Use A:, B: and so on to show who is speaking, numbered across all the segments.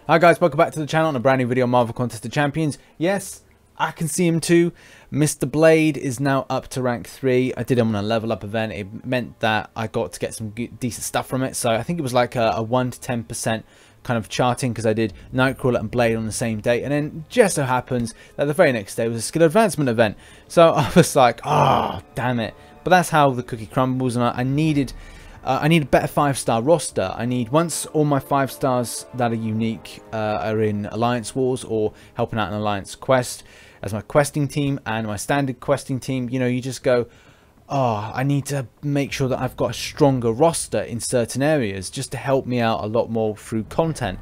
A: Hi guys, welcome back to the channel on a brand new video on Marvel Contest of Champions. Yes, I can see him too. Mr. Blade is now up to rank 3. I did him on a level up event. It meant that I got to get some decent stuff from it. So I think it was like a 1 to 10% kind of charting because I did Nightcrawler and Blade on the same day. And then just so happens that the very next day was a skill advancement event. So I was like, oh, damn it. But that's how the cookie crumbles, and I need a better 5-star roster. I need, once all my 5 stars that are unique are in Alliance Wars or helping out an Alliance quest as my questing team and my standard questing team, you know, you just go, oh, I need to make sure that I've got a stronger roster in certain areas just to help me out a lot more through content.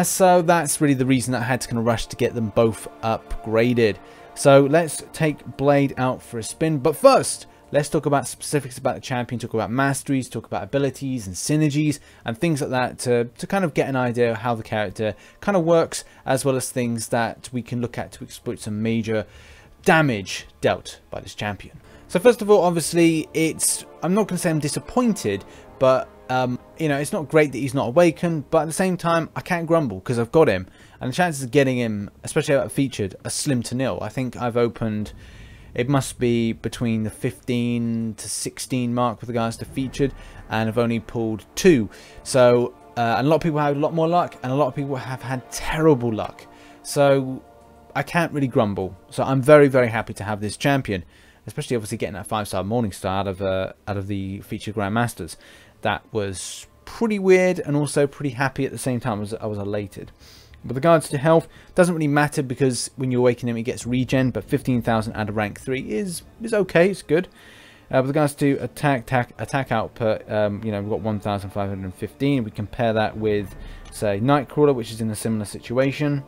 A: So that's really the reason that I had to kind of rush to get them both upgraded. So let's take Blade out for a spin. But first, let's talk about specifics about the champion, talk about masteries, talk about abilities and synergies and things like that to kind of get an idea of how the character kind of works, as well as things that we can look at to exploit some major damage dealt by this champion. So first of all, obviously, I'm not going to say I'm disappointed, but you know, it's not great that he's not awakened, but at the same time, I can't grumble because I've got him. And the chances of getting him, especially out featured, are slim to nil. I think I've opened... It must be between the 15 to 16 mark with regards to featured, and I've only pulled 2. So a lot of people have a lot more luck, and a lot of people have had terrible luck. So I can't really grumble. So I'm very, very happy to have this champion, especially obviously getting that 5-star Morningstar out of the featured Grandmasters. That was pretty weird, and also pretty happy at the same time. I was elated. With regards to health, doesn't really matter because when you awaken him, he gets regen, but 15,000 out of rank 3 is okay, it's good. With regards to attack output, you know, we've got 1,515. We compare that with, say, Nightcrawler, which is in a similar situation.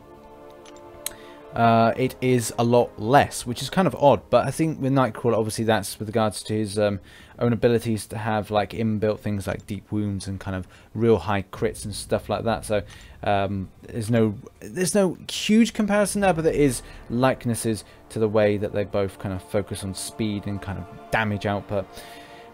A: It is a lot less, which is kind of odd, but I think with Nightcrawler, obviously that's with regards to his own abilities to have like inbuilt things like deep wounds and kind of real high crits and stuff like that. So there's no huge comparison there, but there is likenesses to the way that they both kind of focus on speed and kind of damage output.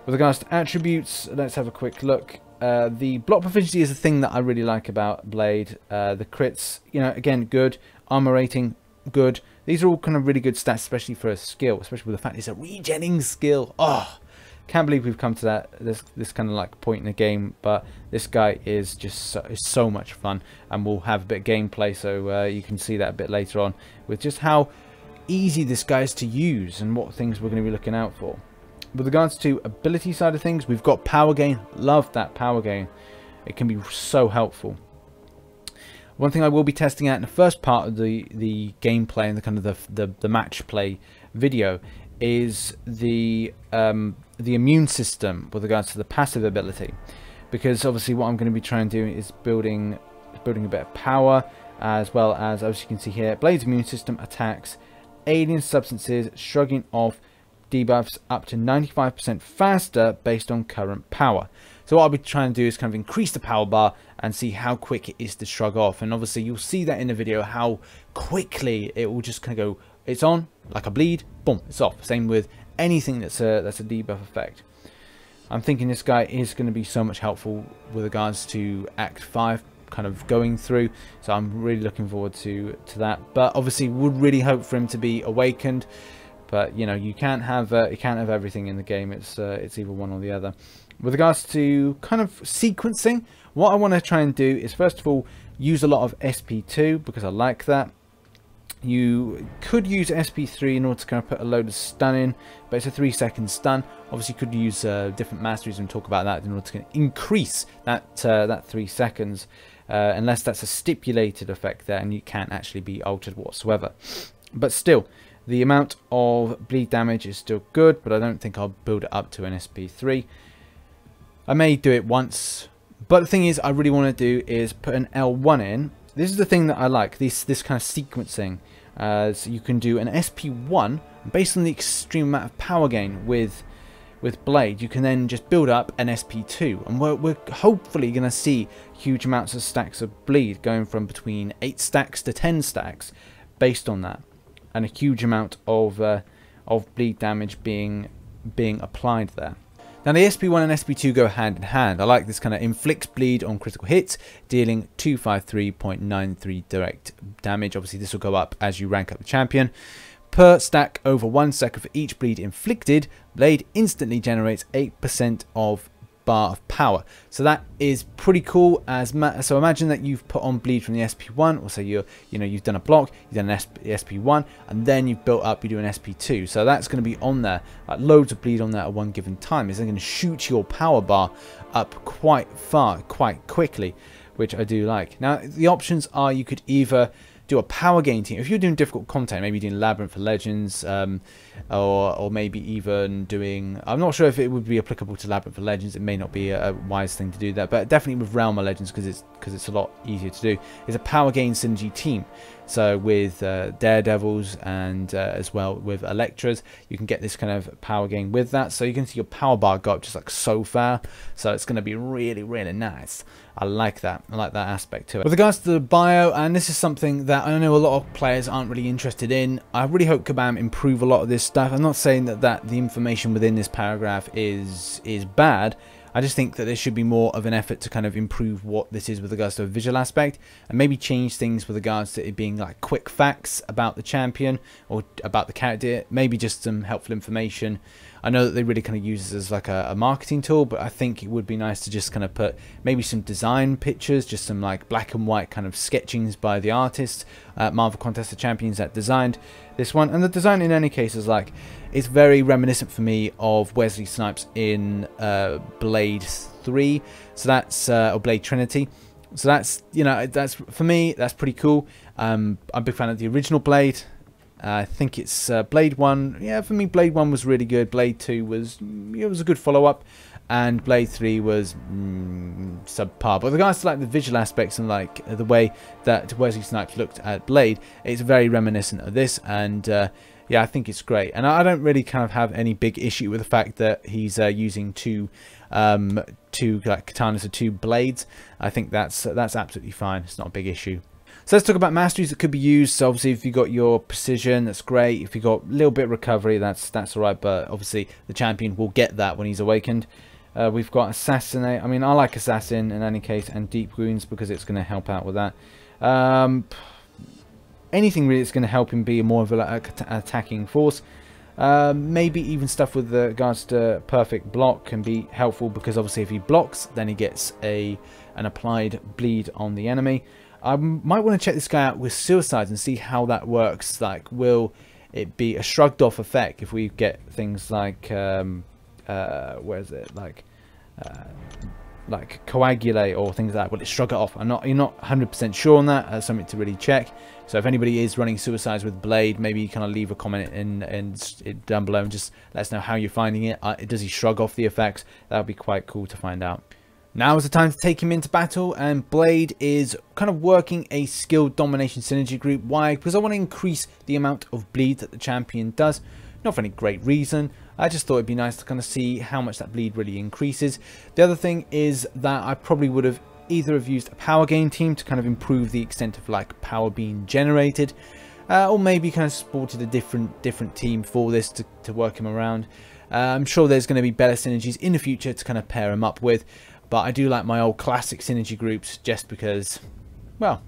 A: With regards to attributes, let's have a quick look. The block proficiency is the thing that I really like about Blade. The crits, you know, again, good. Armor rating, good. These are all kind of really good stats, especially for a skill, especially with the fact it's a regenning skill. Oh, can't believe we've come to that this kind of like point in the game, but this guy is just so much fun, and we'll have a bit of gameplay, so you can see that a bit later on with just how easy this guy is to use and what things we're going to be looking out for. With regards to ability side of things, we've got power gain. Love that power gain. It can be so helpful. One thing I will be testing out in the first part of the gameplay and the kind of the match play video is the immune system with regards to the passive ability, because obviously what I'm going to be trying to do is building a bit of power, as well as you can see here, Blade's immune system attacks alien substances, shrugging off debuffs up to 95% faster based on current power. So what I'll be trying to do is kind of increase the power bar and see how quick it is to shrug off. And obviously you'll see that in the video, how quickly it will just kind of go, it's on, like a bleed, boom, it's off. Same with anything that's a debuff effect. I'm thinking this guy is going to be so much helpful with regards to Act 5 kind of going through. So I'm really looking forward to that. But obviously would really hope for him to be awakened. But you know, you can't have everything in the game. It's either one or the other. With regards to kind of sequencing, what I want to try and do is first of all use a lot of SP2 because I like that. You could use SP3 in order to kind of put a load of stun in, but it's a 3-second stun. Obviously, you could use different masteries and talk about that in order to increase that 3 seconds, unless that's a stipulated effect there and you can't actually be altered whatsoever. But still, the amount of bleed damage is still good, but I don't think I'll build it up to an SP3. I may do it once, but the thing is, I really want to do is put an L1 in. This is the thing that I like, this kind of sequencing. So you can do an SP1 based on the extreme amount of power gain with Blade. You can then just build up an SP2, and we're hopefully going to see huge amounts of stacks of bleed going from between 8 stacks to 10 stacks based on that, and a huge amount of bleed damage being applied there. Now the SP1 and SP2 go hand in hand. I like this kind of inflicts bleed on critical hits, dealing 253.93 direct damage. Obviously this will go up as you rank up the champion. Per stack over 1 second for each bleed inflicted, blade instantly generates 8% of bar of power. So that is pretty cool. So imagine that you've put on bleed from the SP1, or say you've done a block, you've done an SP1, and then you've built up, you do an SP2. So that's going to be on there, like loads of bleed on that at one given time. It's going to shoot your power bar up quite far, quite quickly, which I do like. Now the options are you could either do a power gain team if you're doing difficult content, maybe doing Labyrinth for Legends, or maybe even doing, I'm not sure if it would be applicable to Labyrinth for Legends. It may not be a wise thing to do that, but definitely with Realm of Legends, because it's a lot easier to do, is a power gain synergy team. So with Daredevils and as well with Electras, you can get this kind of power gain with that. So you can see your power bar go up just like so far. So it's going to be really, really nice. I like that. I like that aspect to it. With regards to the bio, and this is something that I know a lot of players aren't really interested in, I really hope Kabam improve a lot of this stuff. I'm not saying that the information within this paragraph is bad. I just think that there should be more of an effort to kind of improve what this is with regards to a visual aspect, and maybe change things with regards to it being like quick facts about the champion or about the character, maybe just some helpful information. I know that they really kind of use this as like a marketing tool, but I think it would be nice to just kind of put maybe some design pictures, just some like black and white kind of sketchings by the artists, Marvel Contest of Champions that designed this one. And the design in any case is like, it's very reminiscent for me of Wesley Snipes in Blade 3, so that's or Blade Trinity. So that's, you know, that's for me, that's pretty cool. I'm a big fan of the original Blade. I think it's Blade 1. Yeah, for me, Blade 1 was really good. Blade 2 was, it was a good follow-up, and Blade 3 was subpar. But with regards to like the visual aspects and like the way that Wesley Snipes looked at Blade, it's very reminiscent of this, and yeah, I think it's great. And I don't really kind of have any big issue with the fact that he's using two like katanas or two blades. I think that's absolutely fine. It's not a big issue. So let's talk about masteries that could be used. So obviously if you got your precision, that's great. If you got a little bit of recovery, that's alright, but obviously the champion will get that when he's awakened. We've got assassinate. I mean, I like assassin in any case, and deep wounds because it's going to help out with that. Anything really that's going to help him be more of an attacking force. Maybe even stuff with regards to perfect block can be helpful, because obviously if he blocks, then he gets an applied bleed on the enemy. I might want to check this guy out with suicides and see how that works. Like, will it be a shrugged off effect if we get things like where is it, like coagulate or things like that? Will it shrug it off? You're not 100% sure on that. That's something to really check. So if anybody is running suicides with Blade, maybe you kind of leave a comment in down below and just let us know how you're finding it. Does he shrug off the effects? That would be quite cool to find out. Now is the time to take him into battle, and Blade is kind of working a skill domination synergy group. Why? Because I want to increase the amount of bleed that the champion does. Not for any great reason. I just thought it'd be nice to kind of see how much that bleed really increases. The other thing is that I probably would have either have used a power gain team to kind of improve the extent of like power being generated, or maybe kind of sported a different team for this to work him around. I'm sure there's going to be better synergies in the future to kind of pair him up with. But I do like my old classic synergy groups just because, well,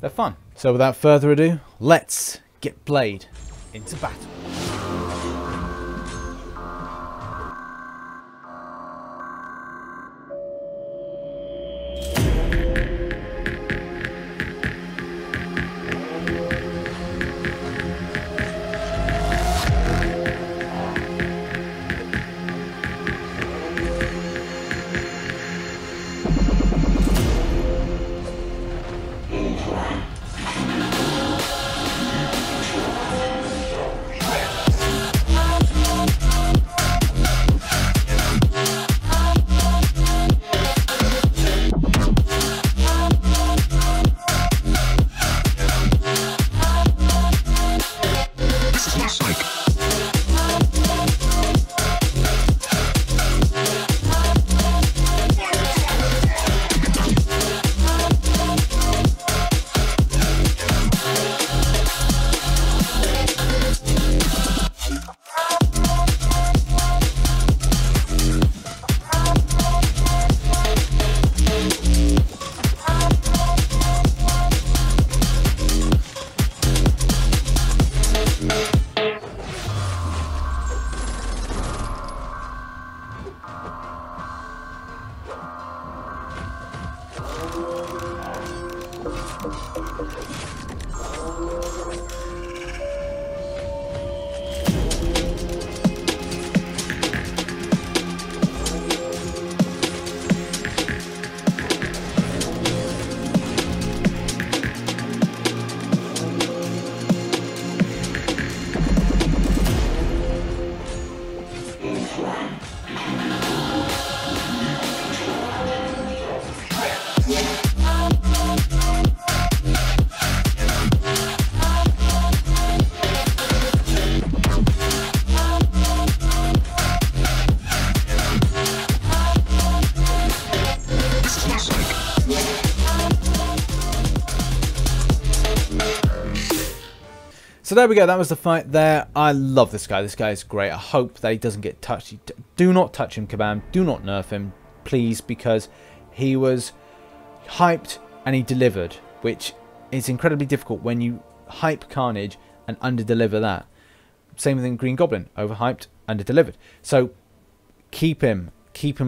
A: they're fun. So without further ado, let's get Blade into battle. So there we go, that was the fight there. I love this guy. This guy is great. I hope that he doesn't get touched. Do not touch him, Kabam. Do not nerf him, please, because he was hyped and he delivered, which is incredibly difficult when you hype Carnage and under-deliver that. Same thing, Green Goblin. Overhyped, under-delivered. So keep him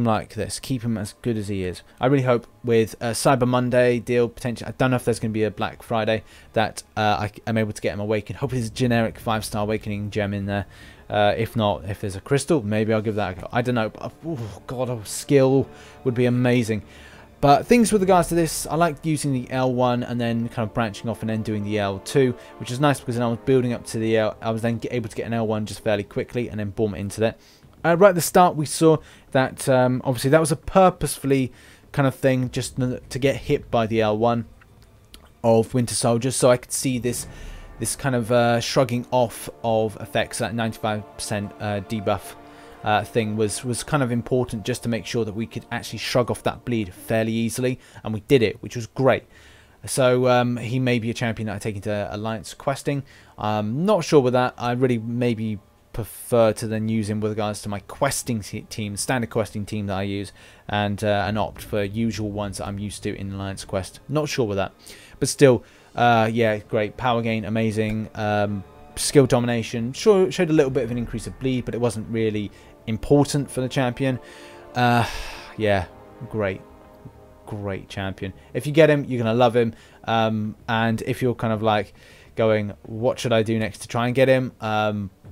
A: like this. Keep him as good as he is. I really hope with a Cyber Monday deal, potentially, I don't know if there's going to be a Black Friday, that I am able to get him awakened. Hopefully there's a generic 5-star awakening gem in there. If not, if there's a crystal, maybe I'll give that a go. I don't know. But, oh god, a skill would be amazing. But things with regards to this, I like using the L1 and then kind of branching off and then doing the L2, which is nice because then I was building up to the L. I was then able to get an L1 just fairly quickly and then boom into that. Right at the start, we saw that obviously that was a purposefully kind of thing, just to get hit by the L1 of Winter Soldier. So I could see this kind of shrugging off of effects. That 95% debuff thing was kind of important, just to make sure that we could actually shrug off that bleed fairly easily, and we did it, which was great. So he may be a champion that I take into Alliance questing. Not sure with that. I really maybe prefer to then use him with regards to my questing team, standard questing team that I use, and opt for usual ones that I'm used to in Alliance Quest. Not sure with that, but still, yeah, great power gain, amazing. Skill domination showed a little bit of an increase of bleed, but it wasn't really important for the champion. Yeah, great champion. If you get him, you're gonna love him. And if you're kind of like going, what should I do next to try and get him?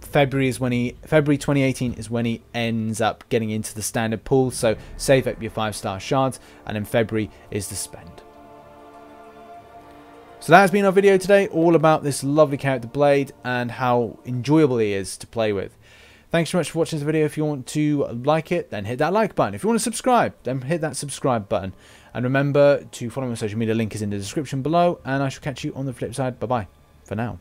A: February 2018 is when he ends up getting into the standard pool, so save up your 5-star shards, and then February is the spend. So that has been our video today, all about this lovely character Blade and how enjoyable he is to play with. Thanks so much for watching this video. If you want to like it, then hit that like button. If you want to subscribe, then hit that subscribe button. And remember to follow me on social media, link is in the description below, and I shall catch you on the flip side. Bye bye for now.